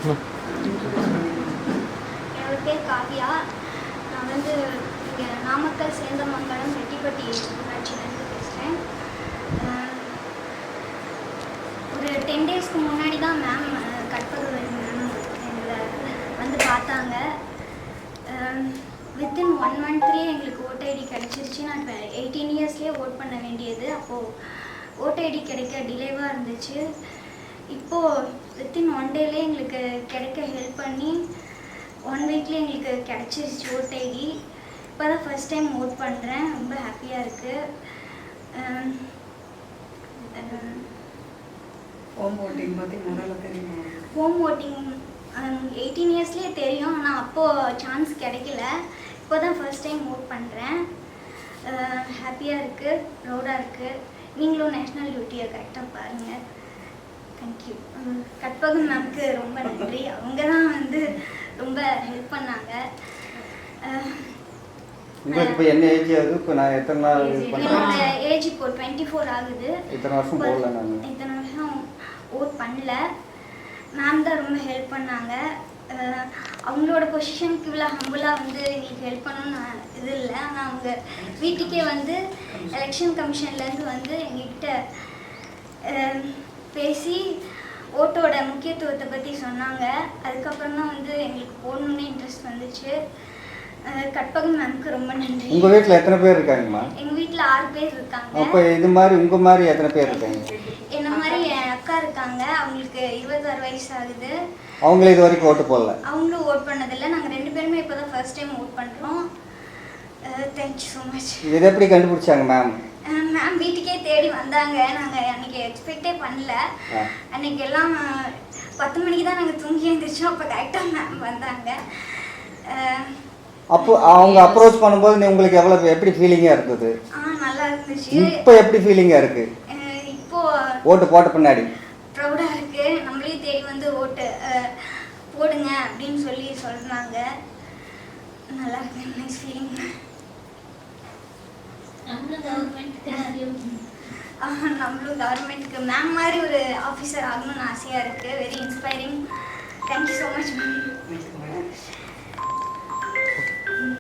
என்னோட பேர் காவியா. நான் வந்து இங்கே நாமக்கல் சேந்தமங்கலம் வெட்டிப்பட்டி ஊராட்சியிலேருந்து பேசுகிறேன். ஒரு 10 டேஸ்க்கு முன்னாடி தான் மேம் கற்பகவல்லி மேம் எங்களை வந்து பார்த்தாங்க. வித்தின் 1 மந்த்லேயே எங்களுக்கு ஓட் ஐடி கிடச்சிருச்சு. நான் 18 இயர்ஸ்லேயே ஓட் பண்ண வேண்டியது. அப்போது ஓட் ஐடி கிடைக்க டிலேவாக இருந்துச்சு. இப்போது வித்தின் 1 டேலேயே எங்களுக்கு கிடைக்க ஹெல்ப் பண்ணி 1 வீக்லேயே எங்களுக்கு கிடச்சிருச்சு ஓட் ஐடி. இப்போ தான் ஃபஸ்ட் டைம் ஓட் பண்ணுறேன். ரொம்ப ஹாப்பியாக இருக்குது. ஹோம் ஓட்டிங் பற்றி முதல்ல தெரியுமா? ஹோம் ஓட்டிங் 18 இயர்ஸ்லேயே தெரியும். ஆனால் அப்போது சான்ஸ் கிடைக்கல. இப்போ தான் ஃபர்ஸ்ட் டைம் ஓட் பண்ணுறேன். ஹாப்பியாக இருக்குது, ப்ரௌடாக இருக்குது. நீங்களும் நேஷ்னல் டியூட்டியை கரெக்டாக பாருங்கள். தேங்க்யூ. கற்பகம் மேம்க்கு ரொம்ப நன்றி. அவங்க தான் வந்து ரொம்ப ஹெல்ப் பண்ணாங்க. உங்களுக்கு இப்போ என்ன ஏஜ் ஆகுது? இப்போ நான் எத்தனை நாள் என்னோட ஏஜ் இப்போ 24 ஆகுது. இத்தனை வருஷம் போடல. நான் இத்தனை வருஷம் ஓட் பண்ணல. மேம் தான் ரொம்ப ஹெல்ப் பண்ணாங்க. அவங்களோட பொசிஷனுக்கு இவ்வளோ ஹம்பிளாக வந்து எங்களுக்கு ஹெல்ப் பண்ணணும்னு இது இல்லை. ஆனால் அவங்க வீட்டுக்கே வந்து எலெக்ஷன் கமிஷன்லேருந்து வந்து எங்ககிட்ட பேசி ஓட்டோட முக்கியத்துவத்தை பற்றி சொன்னாங்க. அதுக்கப்புறம் தான் வந்து எங்களுக்கு போடணுன்னு இன்ட்ரெஸ்ட் வந்துச்சு. கற்பகம் மேம்க்கு ரொம்ப நன்றி. உங்கள் வீட்டில் எத்தனை பேர் இருக்காங்கம்மா? எங்கள் வீட்டில் 6 பேர் இருக்காங்க. அப்போ இது மாதிரி உங்கள் மாதிரி எத்தனை பேர் இருக்காங்க? என்ன மாதிரி என் அக்கா இருக்காங்க. அவங்களுக்கு 26 வயசு ஆகுது. அவங்களே இது வரைக்கும் ஓட்டு போடல? அவங்களும் ஓட் பண்ணதில்லை. நாங்கள் 2 பேருமே இப்போ தான் ஃபர்ஸ்ட் டைம் ஓட் பண்ணுறோம். Thank you so much. இது எப்படி கண்டுபிடிச்சாங்க மேம்? மேம் வீட்டுக்கே தேடி வந்தாங்க. நாங்கள் அன்றைக்கி எக்ஸ்பெக்டே பண்ணல. அன்றைக்கி எல்லாம் 10 மணிக்கு தான் நாங்கள் தூங்கி எழுந்திரிச்சோம். அப்போ கரெக்டாக மேம் வந்தாங்க. அப்போ அவங்க அப்ரோச் பண்ணும்போது உங்களுக்கு எப்படி ஃபீலிங்காக இருந்தது? நல்லா இருந்துச்சு. இப்போ எப்படி ஃபீலிங்காக இருக்குது? இப்போது ஓட்டு போட்ட பின்னாடி ப்ரௌடாக இருக்குது. நம்மளே தேடி வந்து ஓட்டு போடுங்க அப்படின்னு சொல்லி சொல்கிறாங்க. நல்லா இருக்கு. Nice feeling. நம்மளும் கவர்மெண்ட்டுக்கு மேம் மாதிரி ஒரு ஆஃபீஸர் ஆகணும்னு ஆசையாக இருக்குது. Very inspiring. Thank you so much ma'am.